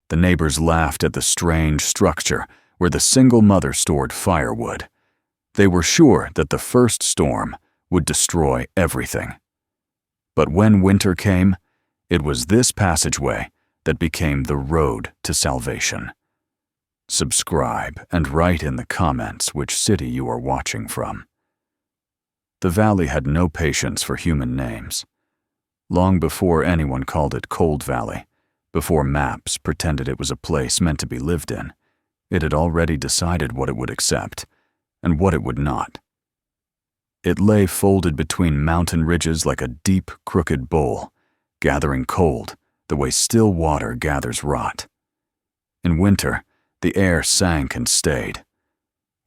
The neighbors laughed at the strange structure where the single mother stored firewood. They were sure that the first storm would destroy everything. But when winter came, it was this passageway that became the road to salvation. Subscribe and write in the comments which city you are watching from. The valley had no patience for human names. Long before anyone called it Cold Valley, before maps pretended it was a place meant to be lived in, it had already decided what it would accept and what it would not. It lay folded between mountain ridges like a deep, crooked bowl, gathering cold the way still water gathers rot. In winter, the air sank and stayed.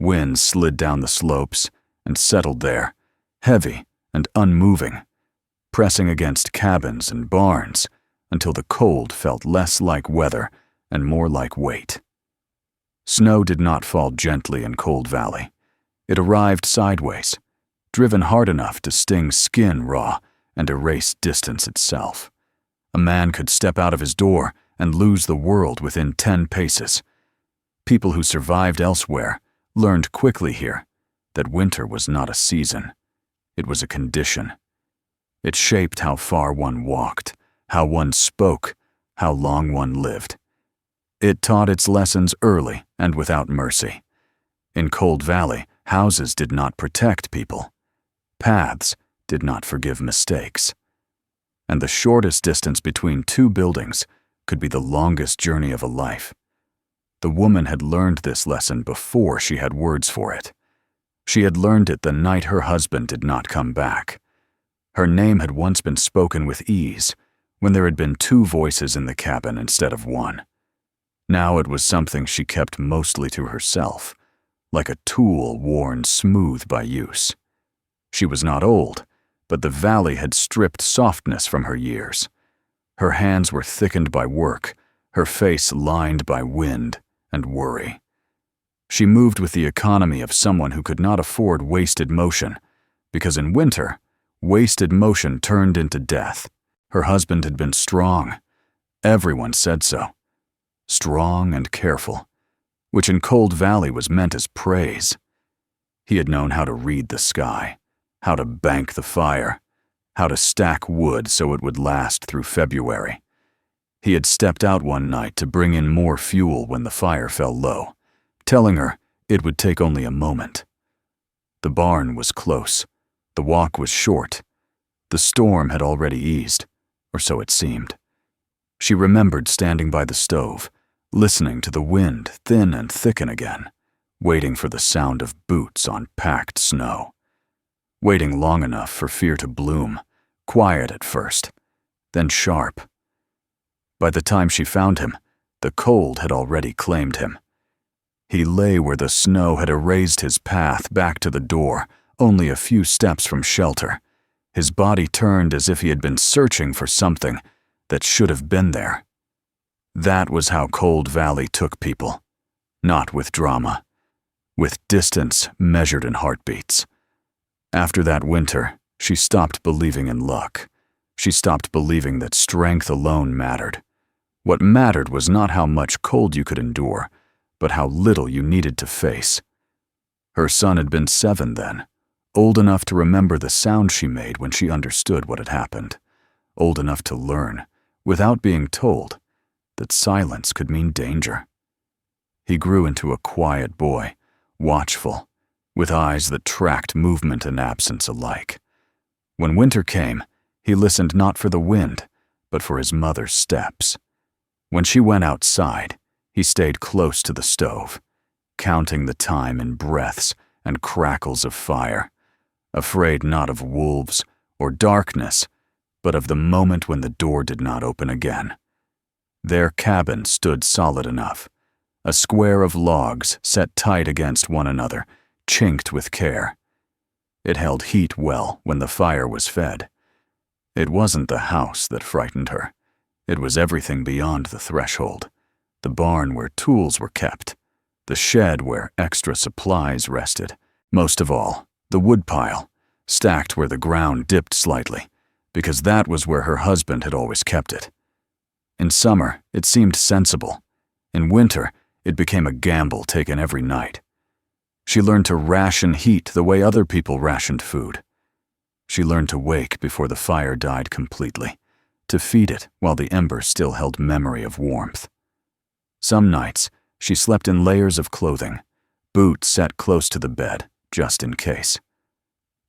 Winds slid down the slopes and settled there, heavy and unmoving, pressing against cabins and barns until the cold felt less like weather and more like weight. Snow did not fall gently in Cold Valley. It arrived sideways, driven hard enough to sting skin raw and erase distance itself. A man could step out of his door and lose the world within 10 paces. People who survived elsewhere learned quickly here that winter was not a season. It was a condition. It shaped how far one walked, how one spoke, how long one lived. It taught its lessons early and without mercy. In Cold Valley, houses did not protect people. Paths did not forgive mistakes. And the shortest distance between two buildings could be the longest journey of a life. The woman had learned this lesson before she had words for it. She had learned it the night her husband did not come back. Her name had once been spoken with ease, when there had been 2 voices in the cabin instead of 1. Now it was something she kept mostly to herself, like a tool worn smooth by use. She was not old, but the valley had stripped softness from her years. Her hands were thickened by work, her face lined by wind and worry. She moved with the economy of someone who could not afford wasted motion, because in winter, wasted motion turned into death. Her husband had been strong. Everyone said so. Strong and careful, which in Cold Valley was meant as praise. He had known how to read the sky, how to bank the fire, how to stack wood so it would last through February. He had stepped out one night to bring in more fuel when the fire fell low, telling her it would take only a moment. The barn was close. The walk was short. The storm had already eased, or so it seemed. She remembered standing by the stove, listening to the wind thin and thicken again, waiting for the sound of boots on packed snow. Waiting long enough for fear to bloom, quiet at first, then sharp. By the time she found him, the cold had already claimed him. He lay where the snow had erased his path back to the door, only a few steps from shelter. His body turned as if he had been searching for something that should have been there. That was how Cold Valley took people. Not with drama. With distance measured in heartbeats. After that winter, she stopped believing in luck. She stopped believing that strength alone mattered. What mattered was not how much cold you could endure, but how little you needed to face. Her son had been 7 then, old enough to remember the sound she made when she understood what had happened, old enough to learn, without being told, that silence could mean danger. He grew into a quiet boy, watchful, with eyes that tracked movement and absence alike. When winter came, he listened not for the wind, but for his mother's steps. When she went outside, he stayed close to the stove, counting the time in breaths and crackles of fire, afraid not of wolves or darkness, but of the moment when the door did not open again. Their cabin stood solid enough, a square of logs set tight against one another, chinked with care. It held heat well when the fire was fed. It wasn't the house that frightened her. It was everything beyond the threshold. The barn where tools were kept, the shed where extra supplies rested. Most of all, the woodpile, stacked where the ground dipped slightly, because that was where her husband had always kept it. In summer, it seemed sensible. In winter, it became a gamble taken every night. She learned to ration heat the way other people rationed food. She learned to wake before the fire died completely, to feed it while the embers still held memory of warmth. Some nights, she slept in layers of clothing, boots set close to the bed, just in case.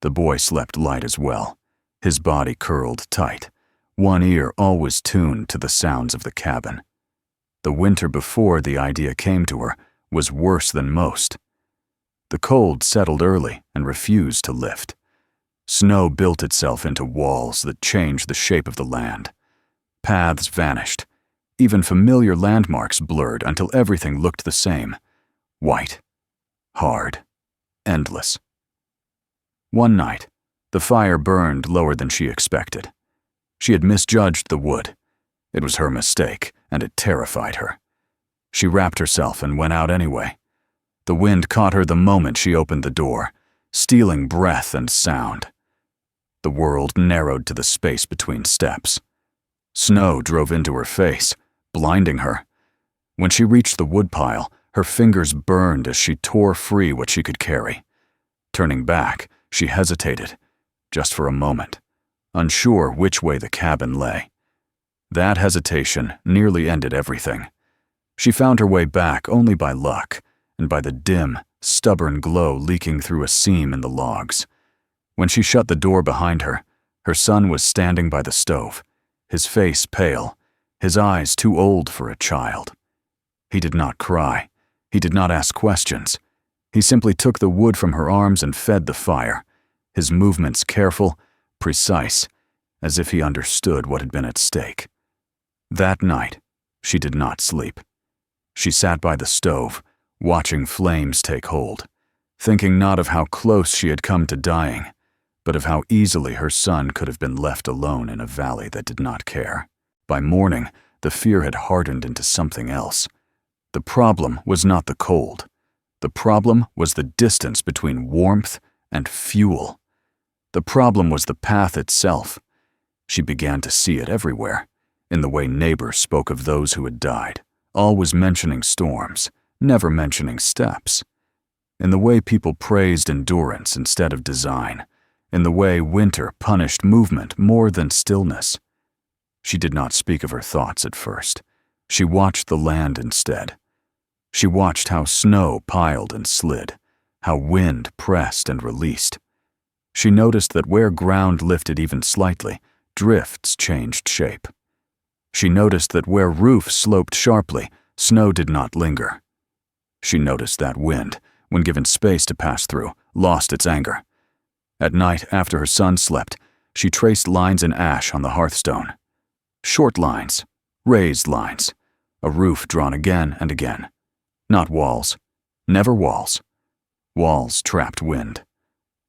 The boy slept light as well, his body curled tight, one ear always tuned to the sounds of the cabin. The winter before the idea came to her was worse than most. The cold settled early and refused to lift. Snow built itself into walls that changed the shape of the land. Paths vanished. Even familiar landmarks blurred until everything looked the same. White, hard, endless. One night, the fire burned lower than she expected. She had misjudged the wood. It was her mistake, and it terrified her. She wrapped herself and went out anyway. The wind caught her the moment she opened the door, stealing breath and sound. The world narrowed to the space between steps. Snow drove into her face, blinding her. When she reached the woodpile, her fingers burned as she tore free what she could carry. Turning back, she hesitated, just for a moment, unsure which way the cabin lay. That hesitation nearly ended everything. She found her way back only by luck, and by the dim, stubborn glow leaking through a seam in the logs. When she shut the door behind her, her son was standing by the stove, his face pale, his eyes too old for a child. He did not cry. He did not ask questions. He simply took the wood from her arms and fed the fire, his movements careful, precise, as if he understood what had been at stake. That night, she did not sleep. She sat by the stove, watching flames take hold, thinking not of how close she had come to dying, but of how easily her son could have been left alone in a valley that did not care. By morning, the fear had hardened into something else. The problem was not the cold. The problem was the distance between warmth and fuel. The problem was the path itself. She began to see it everywhere, in the way neighbors spoke of those who had died, always mentioning storms, never mentioning steps. In the way people praised endurance instead of design, in the way winter punished movement more than stillness. She did not speak of her thoughts at first. She watched the land instead. She watched how snow piled and slid, how wind pressed and released. She noticed that where ground lifted even slightly, drifts changed shape. She noticed that where roofs sloped sharply, snow did not linger. She noticed that wind, when given space to pass through, lost its anger. At night, after her son slept, she traced lines in ash on the hearthstone. Short lines, raised lines, a roof drawn again and again. Not walls, never walls. Walls trapped wind.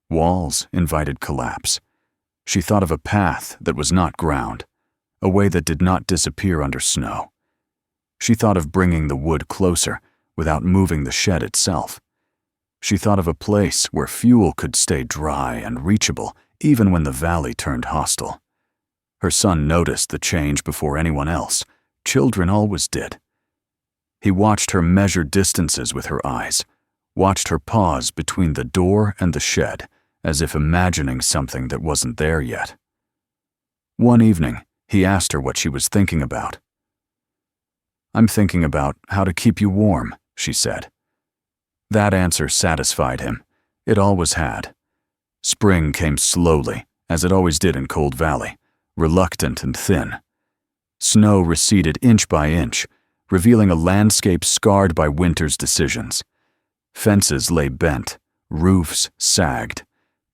Walls invited collapse. She thought of a path that was not ground, a way that did not disappear under snow. She thought of bringing the wood closer without moving the shed itself. She thought of a place where fuel could stay dry and reachable even when the valley turned hostile. Her son noticed the change before anyone else. Children always did. He watched her measure distances with her eyes, watched her pause between the door and the shed, as if imagining something that wasn't there yet. One evening, he asked her what she was thinking about. "I'm thinking about how to keep you warm," she said. That answer satisfied him. It always had. Spring came slowly, as it always did in Cold Valley, reluctant and thin. Snow receded inch by inch, revealing a landscape scarred by winter's decisions. Fences lay bent, roofs sagged.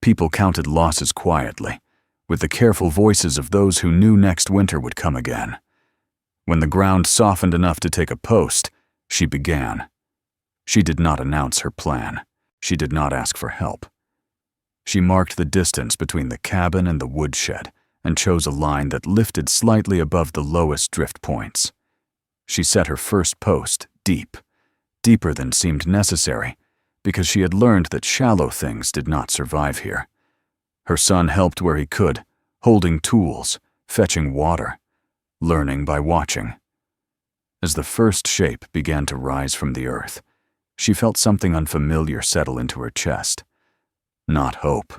People counted losses quietly, with the careful voices of those who knew next winter would come again. When the ground softened enough to take a post, she began. She did not announce her plan. She did not ask for help. She marked the distance between the cabin and the woodshed and chose a line that lifted slightly above the lowest drift points. She set her first post deep, deeper than seemed necessary, because she had learned that shallow things did not survive here. Her son helped where he could, holding tools, fetching water, learning by watching. As the first shape began to rise from the earth, she felt something unfamiliar settle into her chest. Not hope.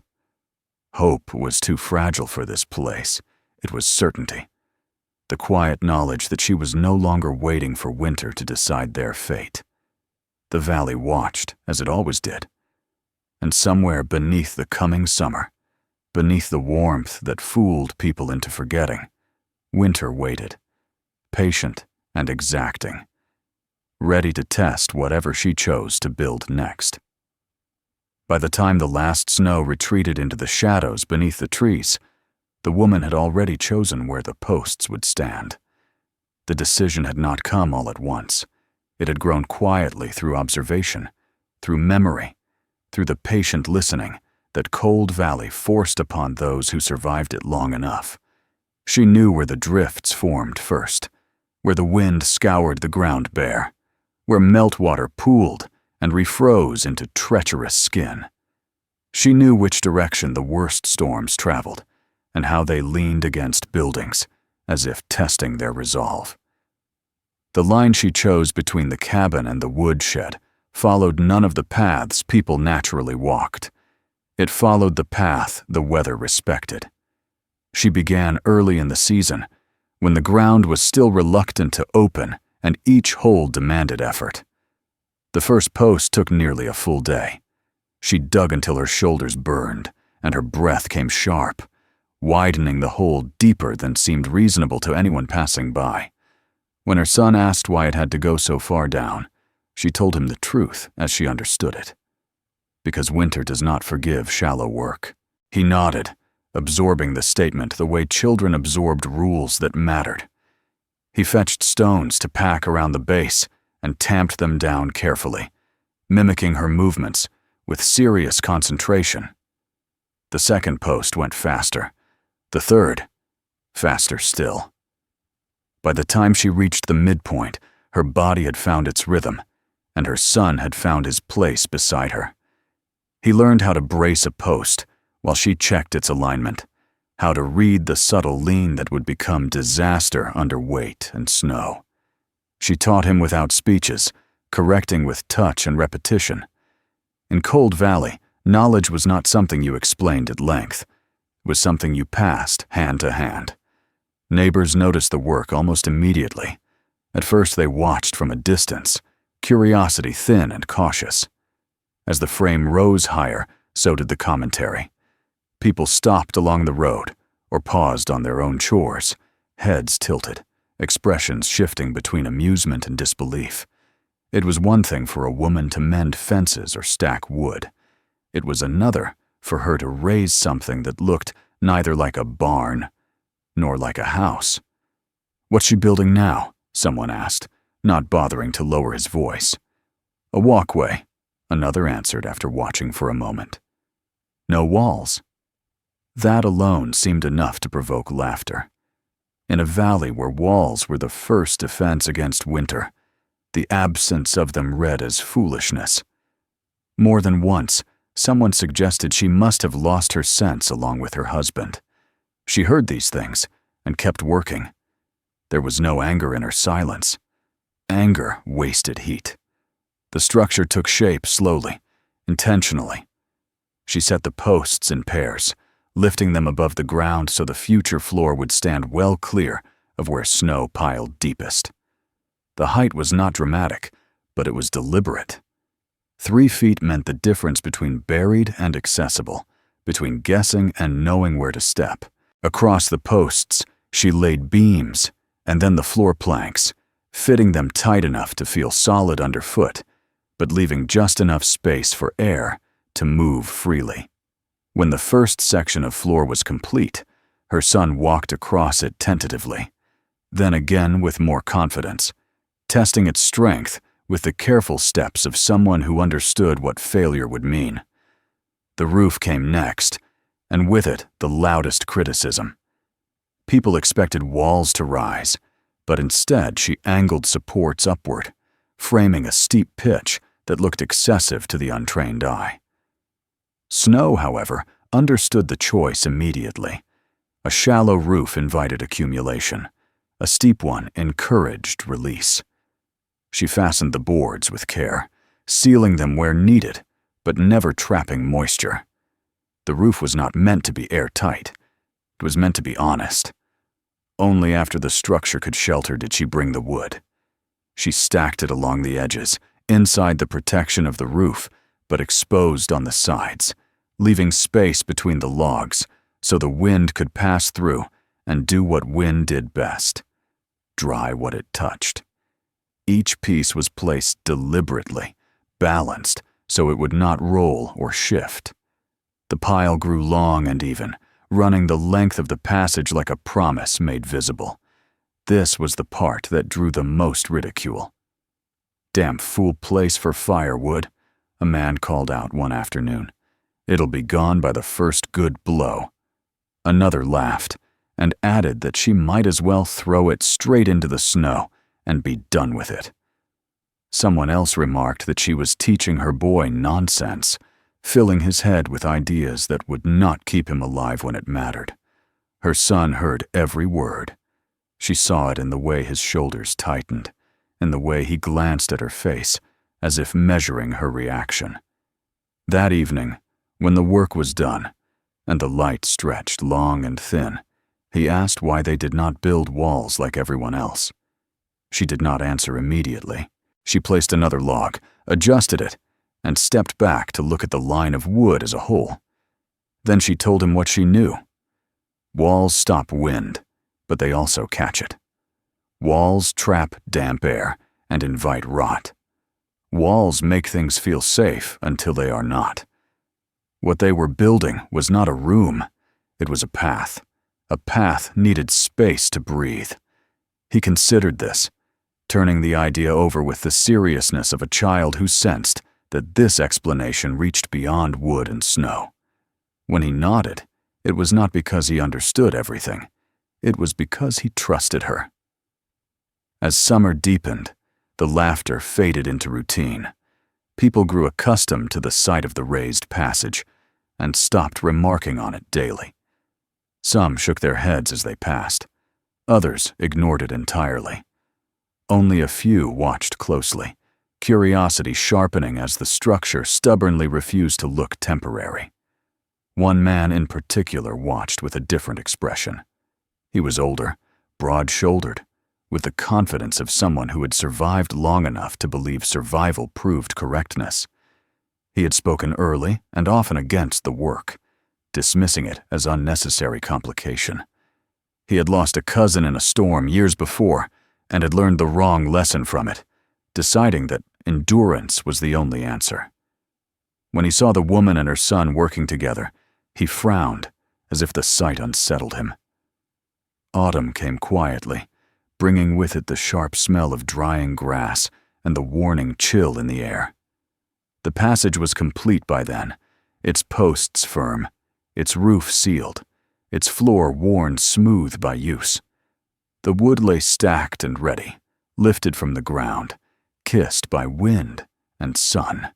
Hope was too fragile for this place. It was certainty. The quiet knowledge that she was no longer waiting for winter to decide their fate. The valley watched, as it always did. And somewhere beneath the coming summer, beneath the warmth that fooled people into forgetting, winter waited, patient and exacting, ready to test whatever she chose to build next. By the time the last snow retreated into the shadows beneath the trees, the woman had already chosen where the posts would stand. The decision had not come all at once. It had grown quietly through observation, through memory, through the patient listening that Cold Valley forced upon those who survived it long enough. She knew where the drifts formed first, where the wind scoured the ground bare, where meltwater pooled and refroze into treacherous skin. She knew which direction the worst storms traveled, and how they leaned against buildings, as if testing their resolve. The line she chose between the cabin and the woodshed followed none of the paths people naturally walked. It followed the path the weather respected. She began early in the season, when the ground was still reluctant to open and each hole demanded effort. The first post took nearly a full day. She dug until her shoulders burned and her breath came sharp, widening the hole deeper than seemed reasonable to anyone passing by. When her son asked why it had to go so far down, she told him the truth as she understood it. Because winter does not forgive shallow work. He nodded, absorbing the statement the way children absorbed rules that mattered. He fetched stones to pack around the base and tamped them down carefully, mimicking her movements with serious concentration. The second post went faster. The third, faster still. By the time she reached the midpoint, her body had found its rhythm, and her son had found his place beside her. He learned how to brace a post while she checked its alignment, how to read the subtle lean that would become disaster under weight and snow. She taught him without speeches, correcting with touch and repetition. In Cold Valley, knowledge was not something you explained at length. It was something you passed hand to hand. Neighbors noticed the work almost immediately. At first they watched from a distance, curiosity thin and cautious. As the frame rose higher, so did the commentary. People stopped along the road or paused on their own chores, heads tilted, expressions shifting between amusement and disbelief. It was one thing for a woman to mend fences or stack wood. It was another for her to raise something that looked neither like a barn nor like a house. "What's she building now?" someone asked, not bothering to lower his voice. "A walkway," another answered after watching for a moment. "No walls." That alone seemed enough to provoke laughter. In a valley where walls were the first defense against winter, the absence of them read as foolishness. More than once, someone suggested she must have lost her sense along with her husband. She heard these things and kept working. There was no anger in her silence. Anger wasted heat. The structure took shape slowly, intentionally. She set the posts in pairs, lifting them above the ground so the future floor would stand well clear of where snow piled deepest. The height was not dramatic, but it was deliberate. 3 feet meant the difference between buried and accessible, between guessing and knowing where to step. Across the posts, she laid beams and then the floor planks, fitting them tight enough to feel solid underfoot, but leaving just enough space for air to move freely. When the first section of floor was complete, her son walked across it tentatively, then again with more confidence, testing its strength with the careful steps of someone who understood what failure would mean. The roof came next, and with it the loudest criticism. People expected walls to rise, but instead she angled supports upward, framing a steep pitch that looked excessive to the untrained eye. Snow, however, understood the choice immediately. A shallow roof invited accumulation. A steep one encouraged release. She fastened the boards with care, sealing them where needed, but never trapping moisture. The roof was not meant to be airtight. It was meant to be honest. Only after the structure could shelter did she bring the wood. She stacked it along the edges, inside the protection of the roof, but exposed on the sides, leaving space between the logs so the wind could pass through and do what wind did best: dry what it touched. Each piece was placed deliberately, balanced so it would not roll or shift. The pile grew long and even, running the length of the passage like a promise made visible. This was the part that drew the most ridicule. "Damn fool place for firewood," a man called out one afternoon. "It'll be gone by the first good blow." Another laughed and added that she might as well throw it straight into the snow and be done with it. Someone else remarked that she was teaching her boy nonsense, filling his head with ideas that would not keep him alive when it mattered. Her son heard every word. She saw it in the way his shoulders tightened, in the way he glanced at her face, as if measuring her reaction. That evening, when the work was done, and the light stretched long and thin, he asked why they did not build walls like everyone else. She did not answer immediately. She placed another log, adjusted it, and stepped back to look at the line of wood as a whole. Then she told him what she knew. Walls stop wind, but they also catch it. Walls trap damp air and invite rot. Walls make things feel safe until they are not. What they were building was not a room. It was a path. A path needed space to breathe. He considered this, turning the idea over with the seriousness of a child who sensed that this explanation reached beyond wood and snow. When he nodded, it was not because he understood everything. It was because he trusted her. As summer deepened, the laughter faded into routine. People grew accustomed to the sight of the raised passage and stopped remarking on it daily. Some shook their heads as they passed. Others ignored it entirely. Only a few watched closely, curiosity sharpening as the structure stubbornly refused to look temporary. One man in particular watched with a different expression. He was older, broad-shouldered, with the confidence of someone who had survived long enough to believe survival proved correctness. He had spoken early and often against the work, dismissing it as unnecessary complication. He had lost a cousin in a storm years before and had learned the wrong lesson from it, deciding that endurance was the only answer. When he saw the woman and her son working together, he frowned, as if the sight unsettled him. Autumn came quietly, bringing with it the sharp smell of drying grass and the warning chill in the air. The passage was complete by then, its posts firm, its roof sealed, its floor worn smooth by use. The wood lay stacked and ready, lifted from the ground, kissed by wind and sun.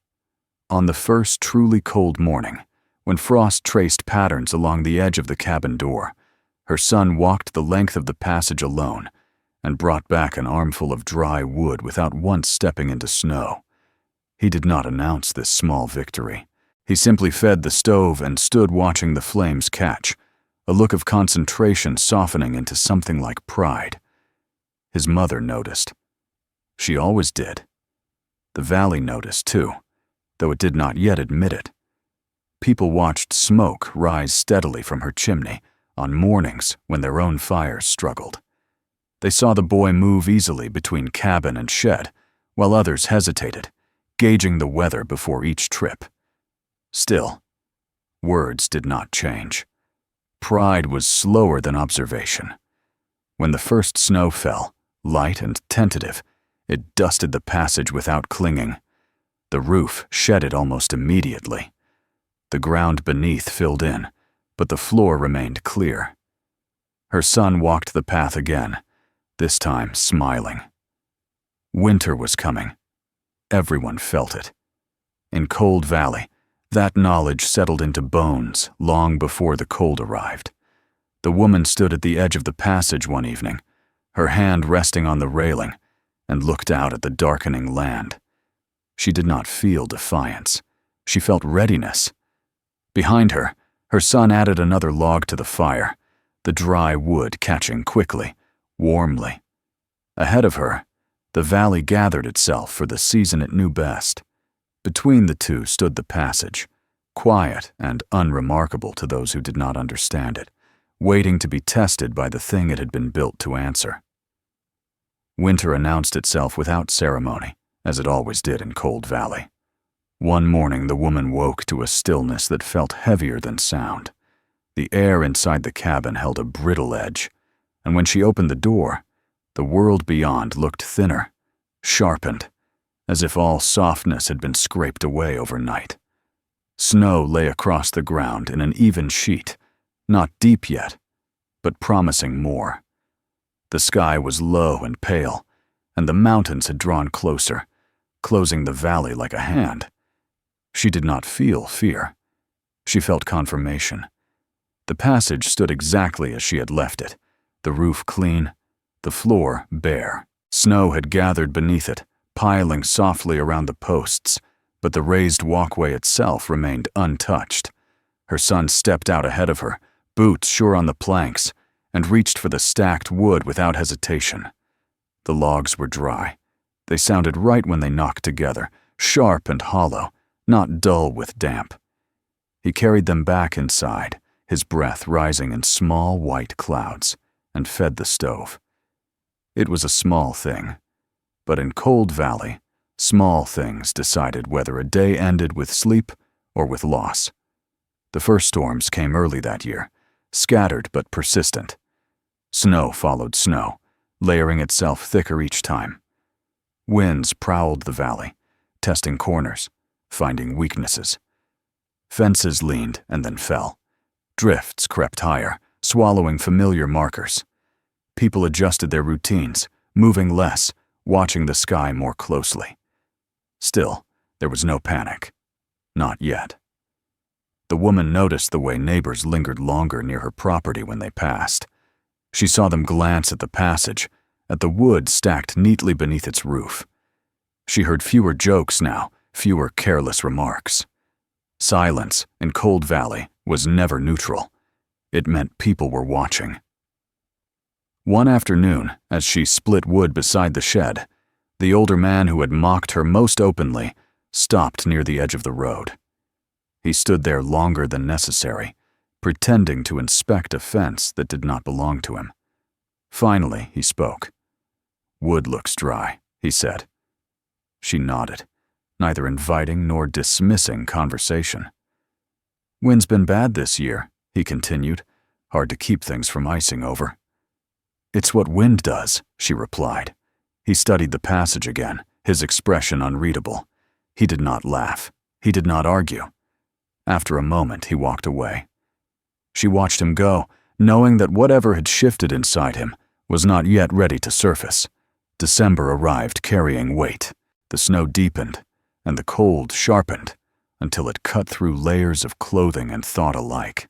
On the first truly cold morning, when frost traced patterns along the edge of the cabin door, her son walked the length of the passage alone and brought back an armful of dry wood without once stepping into snow. He did not announce this small victory. He simply fed the stove and stood watching the flames catch, a look of concentration softening into something like pride. His mother noticed. She always did. The valley noticed too, though it did not yet admit it. People watched smoke rise steadily from her chimney on mornings when their own fires struggled. They saw the boy move easily between cabin and shed, while others hesitated, gauging the weather before each trip. Still, words did not change. Pride was slower than observation. When the first snow fell, light and tentative, it dusted the passage without clinging. The roof shed it almost immediately. The ground beneath filled in, but the floor remained clear. Her son walked the path again, this time smiling. Winter was coming. Everyone felt it. In Cold Valley, that knowledge settled into bones long before the cold arrived. The woman stood at the edge of the passage one evening, her hand resting on the railing, and looked out at the darkening land. She did not feel defiance. She felt readiness. Behind her, her son added another log to the fire, the dry wood catching quickly, warmly. Ahead of her, the valley gathered itself for the season it knew best. Between the two stood the passage, quiet and unremarkable to those who did not understand it, waiting to be tested by the thing it had been built to answer. Winter announced itself without ceremony, as it always did in Cold Valley. One morning the woman woke to a stillness that felt heavier than sound. The air inside the cabin held a brittle edge, and when she opened the door, the world beyond looked thinner, sharpened, as if all softness had been scraped away overnight. Snow lay across the ground in an even sheet, not deep yet, but promising more. The sky was low and pale, and the mountains had drawn closer, closing the valley like a hand. She did not feel fear. She felt confirmation. The passage stood exactly as she had left it, the roof clean, the floor bare. Snow had gathered beneath it, piling softly around the posts, but the raised walkway itself remained untouched. Her son stepped out ahead of her, boots sure on the planks, and reached for the stacked wood without hesitation. The logs were dry. They sounded right when they knocked together, sharp and hollow, not dull with damp. He carried them back inside, his breath rising in small white clouds, and fed the stove. It was a small thing, but in Cold Valley, small things decided whether a day ended with sleep or with loss. The first storms came early that year, scattered but persistent. Snow followed snow, layering itself thicker each time. Winds prowled the valley, testing corners, finding weaknesses. Fences leaned and then fell. Drifts crept higher, swallowing familiar markers. People adjusted their routines, moving less, watching the sky more closely. Still, there was no panic. Not yet. The woman noticed the way neighbors lingered longer near her property when they passed. She saw them glance at the passage, at the wood stacked neatly beneath its roof. She heard fewer jokes now, fewer careless remarks. Silence in Cold Valley was never neutral. It meant people were watching. One afternoon, as she split wood beside the shed, the older man who had mocked her most openly stopped near the edge of the road. He stood there longer than necessary, pretending to inspect a fence that did not belong to him. Finally, he spoke. "Wood looks dry," he said. She nodded, neither inviting nor dismissing conversation. "Wind's been bad this year," he continued, hard to keep things from icing over. "It's what wind does," she replied. He studied the passage again, his expression unreadable. He did not laugh. He did not argue. After a moment, he walked away. She watched him go, knowing that whatever had shifted inside him was not yet ready to surface. December arrived carrying weight. The snow deepened, and the cold sharpened, until it cut through layers of clothing and thought alike.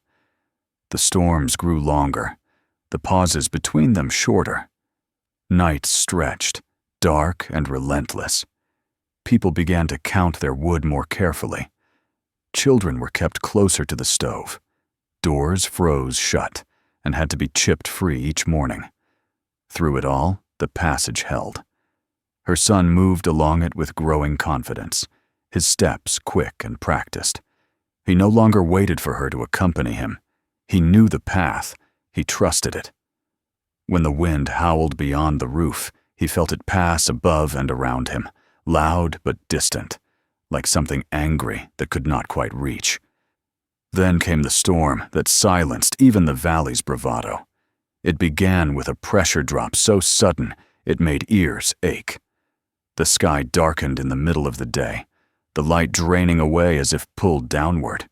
The storms grew longer, the pauses between them shorter. Nights stretched, dark and relentless. People began to count their wood more carefully. Children were kept closer to the stove. Doors froze shut and had to be chipped free each morning. Through it all, the passage held. Her son moved along it with growing confidence, his steps quick and practiced. He no longer waited for her to accompany him. He knew the path. He trusted it. When the wind howled beyond the roof, he felt it pass above and around him, loud but distant, like something angry that could not quite reach. Then came the storm that silenced even the valley's bravado. It began with a pressure drop so sudden it made ears ache. The sky darkened in the middle of the day, the light draining away as if pulled downward.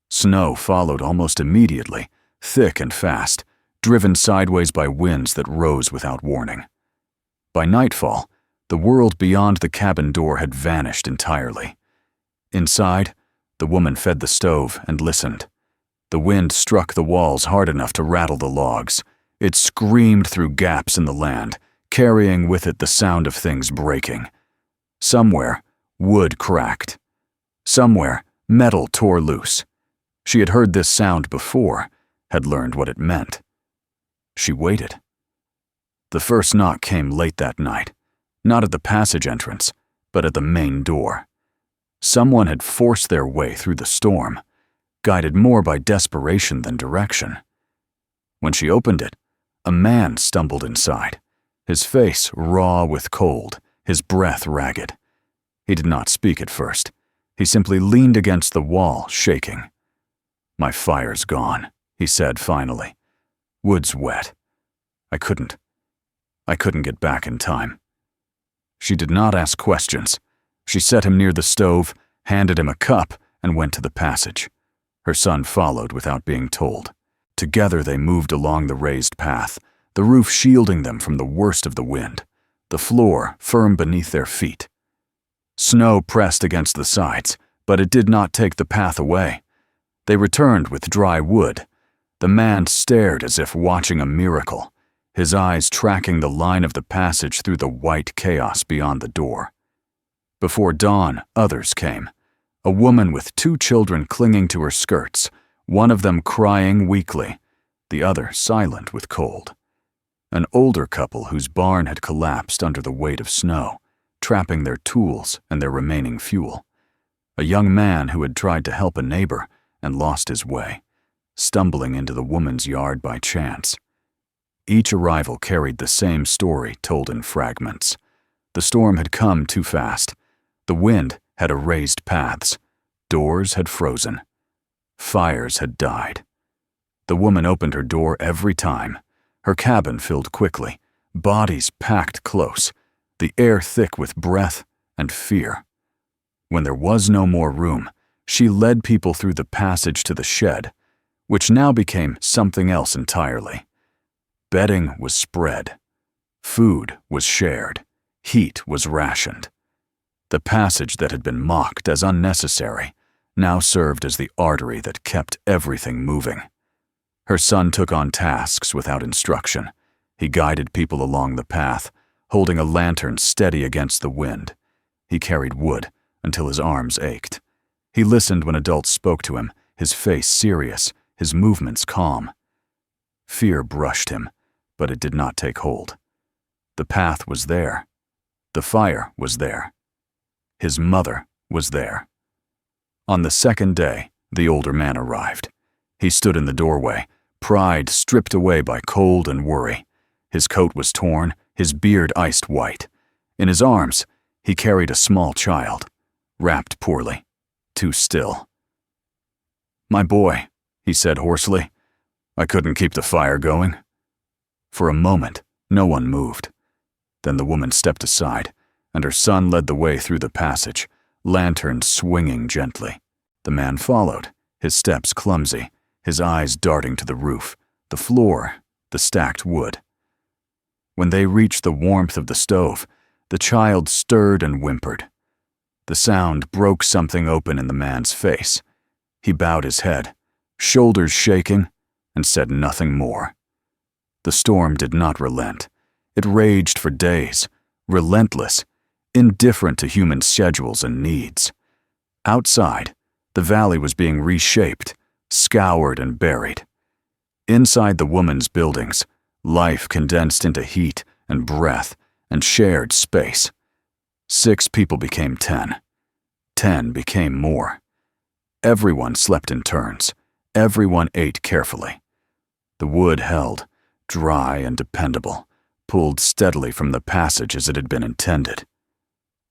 Snow followed almost immediately, thick and fast, driven sideways by winds that rose without warning. By nightfall, the world beyond the cabin door had vanished entirely. Inside, the woman fed the stove and listened. The wind struck the walls hard enough to rattle the logs. It screamed through gaps in the land, carrying with it the sound of things breaking. Somewhere, wood cracked. Somewhere, metal tore loose. She had heard this sound before, had learned what it meant. She waited. The first knock came late that night, not at the passage entrance, but at the main door. Someone had forced their way through the storm, guided more by desperation than direction. When she opened it, a man stumbled inside, his face raw with cold, his breath ragged. He did not speak at first. He simply leaned against the wall, shaking. "My fire's gone," he said finally. "Wood's wet. I couldn't get back in time." She did not ask questions. She set him near the stove, handed him a cup, and went to the passage. Her son followed without being told. Together they moved along the raised path, the roof shielding them from the worst of the wind, the floor firm beneath their feet. Snow pressed against the sides, but it did not take the path away. They returned with dry wood. The man stared as if watching a miracle, his eyes tracking the line of the passage through the white chaos beyond the door. Before dawn, others came. A woman with 2 children clinging to her skirts, one of them crying weakly, the other silent with cold. An older couple whose barn had collapsed under the weight of snow, trapping their tools and their remaining fuel. A young man who had tried to help a neighbor and lost his way, stumbling into the woman's yard by chance. Each arrival carried the same story told in fragments. The storm had come too fast. The wind had erased paths. Doors had frozen. Fires had died. The woman opened her door every time. Her cabin filled quickly, bodies packed close, the air thick with breath and fear. When there was no more room, she led people through the passage to the shed, which now became something else entirely. Bedding was spread. Food was shared. Heat was rationed. The passage that had been mocked as unnecessary now served as the artery that kept everything moving. Her son took on tasks without instruction. He guided people along the path, holding a lantern steady against the wind. He carried wood until his arms ached. He listened when adults spoke to him, his face serious, his movements calm. Fear brushed him, but it did not take hold. The path was there. The fire was there. His mother was there. On the second day, the older man arrived. He stood in the doorway, pride stripped away by cold and worry. His coat was torn, his beard iced white. In his arms, he carried a small child, wrapped poorly, too still. "My boy," he said hoarsely. "I couldn't keep the fire going." For a moment, no one moved. Then the woman stepped aside, and her son led the way through the passage, lantern swinging gently. The man followed, his steps clumsy, his eyes darting to the roof, the floor, the stacked wood. When they reached the warmth of the stove, the child stirred and whimpered. The sound broke something open in the man's face. He bowed his head, shoulders shaking, and said nothing more. The storm did not relent. It raged for days, relentless, indifferent to human schedules and needs. Outside, the valley was being reshaped, scoured and buried. Inside the woman's buildings, life condensed into heat and breath and shared space. 6 people became 10. 10 became more. Everyone slept in turns. Everyone ate carefully. The wood held, dry and dependable, pulled steadily from the passage as it had been intended.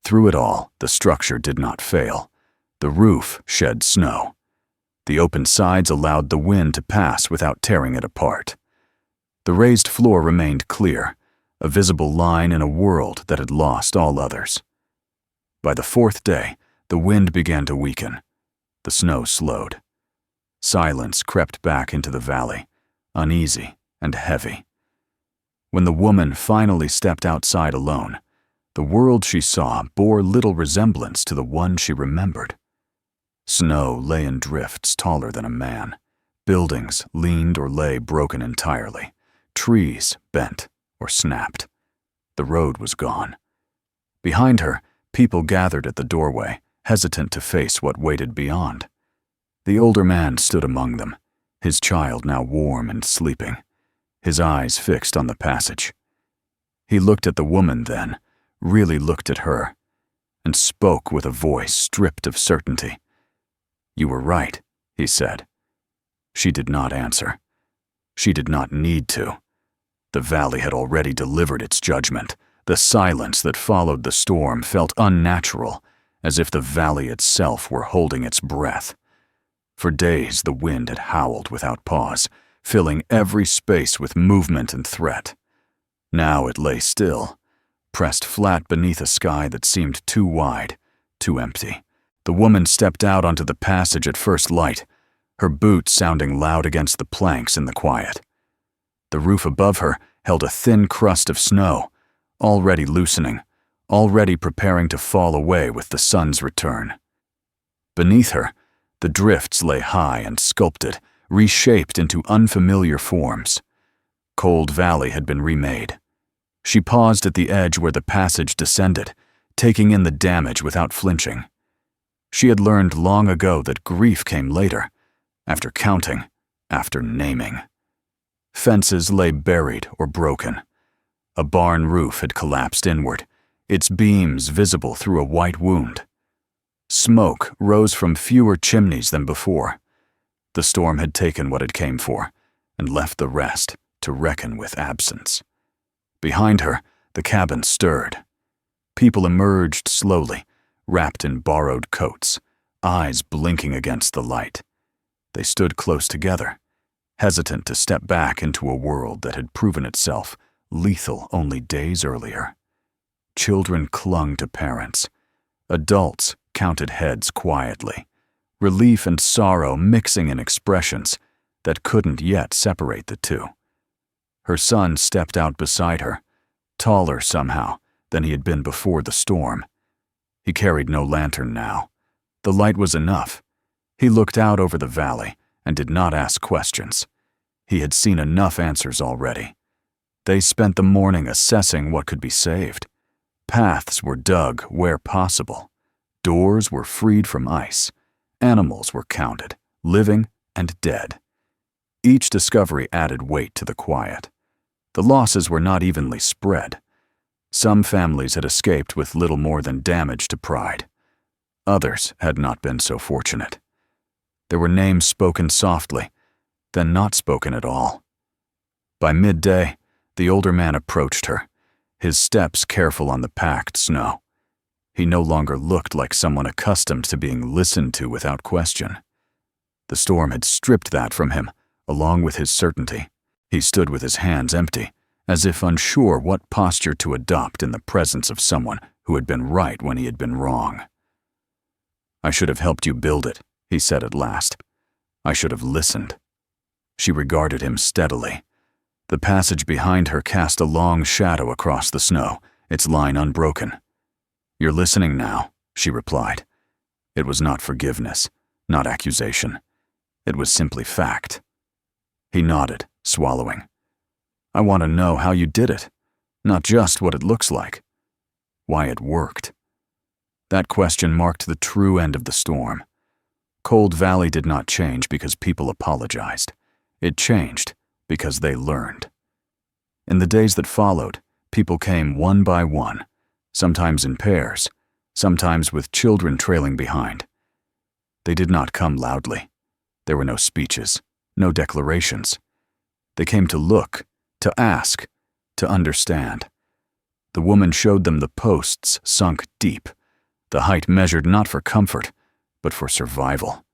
Through it all, the structure did not fail. The roof shed snow. The open sides allowed the wind to pass without tearing it apart. The raised floor remained clear, a visible line in a world that had lost all others. By the 4th day, the wind began to weaken. The snow slowed. Silence crept back into the valley, uneasy and heavy. When the woman finally stepped outside alone, the world she saw bore little resemblance to the one she remembered. Snow lay in drifts taller than a man. Buildings leaned or lay broken entirely. Trees bent or snapped. The road was gone. Behind her, people gathered at the doorway, hesitant to face what waited beyond. The older man stood among them, his child now warm and sleeping, his eyes fixed on the passage. He looked at the woman then, really looked at her, and spoke with a voice stripped of certainty. "You were right," he said. She did not answer. She did not need to. The valley had already delivered its judgment. The silence that followed the storm felt unnatural, as if the valley itself were holding its breath. For days the wind had howled without pause, filling every space with movement and threat. Now it lay still, pressed flat beneath a sky that seemed too wide, too empty. The woman stepped out onto the passage at first light, her boots sounding loud against the planks in the quiet. The roof above her held a thin crust of snow, already loosening, already preparing to fall away with the sun's return. Beneath her, the drifts lay high and sculpted, reshaped into unfamiliar forms. Cold Valley had been remade. She paused at the edge where the passage descended, taking in the damage without flinching. She had learned long ago that grief came later, after counting, after naming. Fences lay buried or broken. A barn roof had collapsed inward, its beams visible through a white wound. Smoke rose from fewer chimneys than before. The storm had taken what it came for, and left the rest to reckon with absence. Behind her, the cabin stirred. People emerged slowly, wrapped in borrowed coats, eyes blinking against the light. They stood close together, hesitant to step back into a world that had proven itself lethal only days earlier. Children clung to parents. Adults counted heads quietly, relief and sorrow mixing in expressions that couldn't yet separate the two. Her son stepped out beside her, taller somehow than he had been before the storm. He carried no lantern now. The light was enough. He looked out over the valley and did not ask questions. He had seen enough answers already. They spent the morning assessing what could be saved. Paths were dug where possible. Doors were freed from ice. Animals were counted, living and dead. Each discovery added weight to the quiet. The losses were not evenly spread. Some families had escaped with little more than damage to pride. Others had not been so fortunate. There were names spoken softly, then not spoken at all. By midday, the older man approached her, his steps careful on the packed snow. He no longer looked like someone accustomed to being listened to without question. The storm had stripped that from him, along with his certainty. He stood with his hands empty, as if unsure what posture to adopt in the presence of someone who had been right when he had been wrong. "I should have helped you build it," he said at last. "I should have listened." She regarded him steadily. The passage behind her cast a long shadow across the snow, its line unbroken. "You're listening now," she replied. It was not forgiveness, not accusation. It was simply fact. He nodded, swallowing. "I want to know how you did it, not just what it looks like. Why it worked." That question marked the true end of the storm. Cold Valley did not change because people apologized. It changed because they learned. In the days that followed, people came one by one, sometimes in pairs, sometimes with children trailing behind. They did not come loudly. There were no speeches, no declarations. They came to look, to ask, to understand. The woman showed them the posts sunk deep, the height measured not for comfort, but for survival.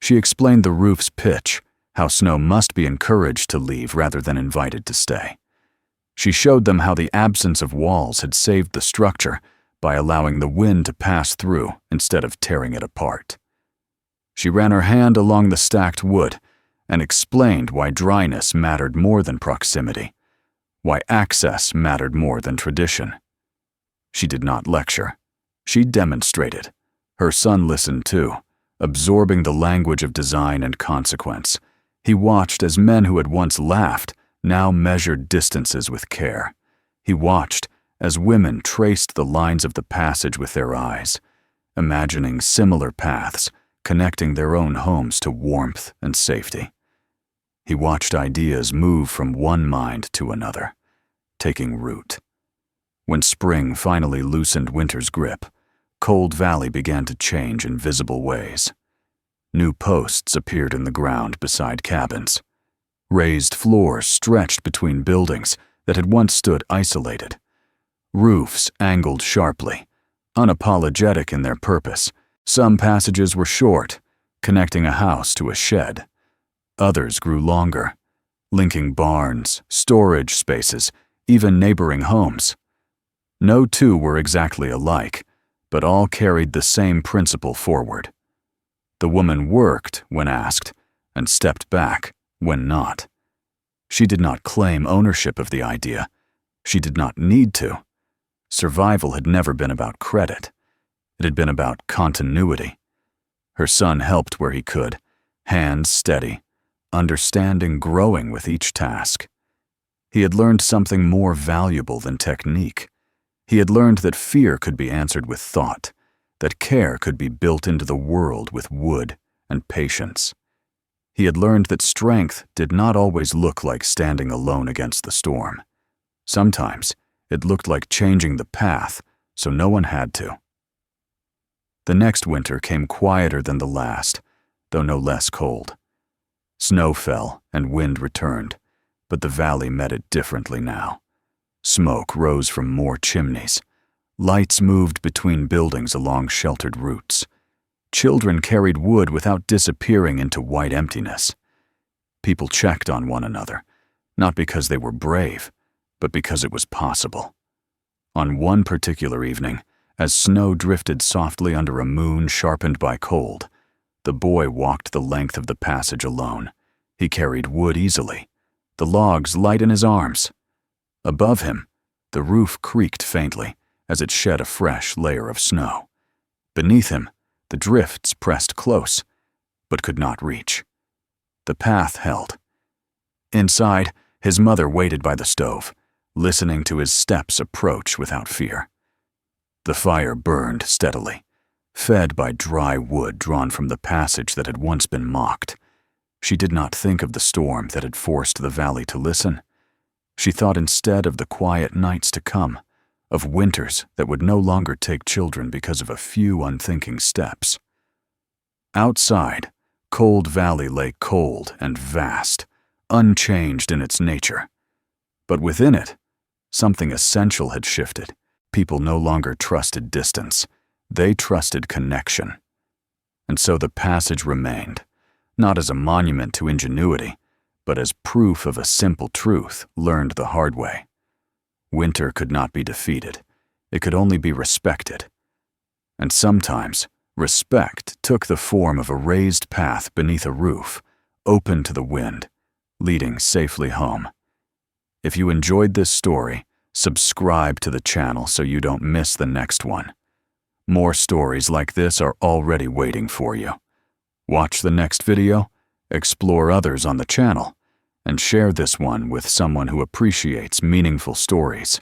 She explained the roof's pitch, how snow must be encouraged to leave rather than invited to stay. She showed them how the absence of walls had saved the structure by allowing the wind to pass through instead of tearing it apart. She ran her hand along the stacked wood and explained why dryness mattered more than proximity, why access mattered more than tradition. She did not lecture. She demonstrated. Her son listened too, absorbing the language of design and consequence. He watched as men who had once laughed now measured distances with care. He watched as women traced the lines of the passage with their eyes, imagining similar paths connecting their own homes to warmth and safety. He watched ideas move from one mind to another, taking root. When spring finally loosened winter's grip, Cold Valley began to change in visible ways. New posts appeared in the ground beside cabins. Raised floors stretched between buildings that had once stood isolated. Roofs angled sharply, unapologetic in their purpose. Some passages were short, connecting a house to a shed. Others grew longer, linking barns, storage spaces, even neighboring homes. No two were exactly alike, but all carried the same principle forward. The woman worked when asked, and stepped back when not. She did not claim ownership of the idea. She did not need to. Survival had never been about credit. It had been about continuity. Her son helped where he could, hands steady, understanding growing with each task. He had learned something more valuable than technique. He had learned that fear could be answered with thought, that care could be built into the world with wood and patience. He had learned that strength did not always look like standing alone against the storm. Sometimes it looked like changing the path so no one had to. The next winter came quieter than the last, though no less cold. Snow fell and wind returned, but the valley met it differently now. Smoke rose from more chimneys. Lights moved between buildings along sheltered routes. Children carried wood without disappearing into white emptiness. People checked on one another, not because they were brave, but because it was possible. On one particular evening, as snow drifted softly under a moon sharpened by cold, the boy walked the length of the passage alone. He carried wood easily, the logs light in his arms. Above him, the roof creaked faintly as it shed a fresh layer of snow. Beneath him, the drifts pressed close, but could not reach. The path held. Inside, his mother waited by the stove, listening to his steps approach without fear. The fire burned steadily, fed by dry wood drawn from the passage that had once been mocked. She did not think of the storm that had forced the valley to listen. She thought instead of the quiet nights to come, of winters that would no longer take children because of a few unthinking steps. Outside, Cold Valley lay cold and vast, unchanged in its nature. But within it, something essential had shifted. People no longer trusted distance. They trusted connection. And so the passage remained, not as a monument to ingenuity, but as proof of a simple truth learned the hard way. Winter could not be defeated. It could only be respected. And sometimes, respect took the form of a raised path beneath a roof, open to the wind, leading safely home. If you enjoyed this story, subscribe to the channel so you don't miss the next one. More stories like this are already waiting for you. Watch the next video, explore others on the channel, and share this one with someone who appreciates meaningful stories.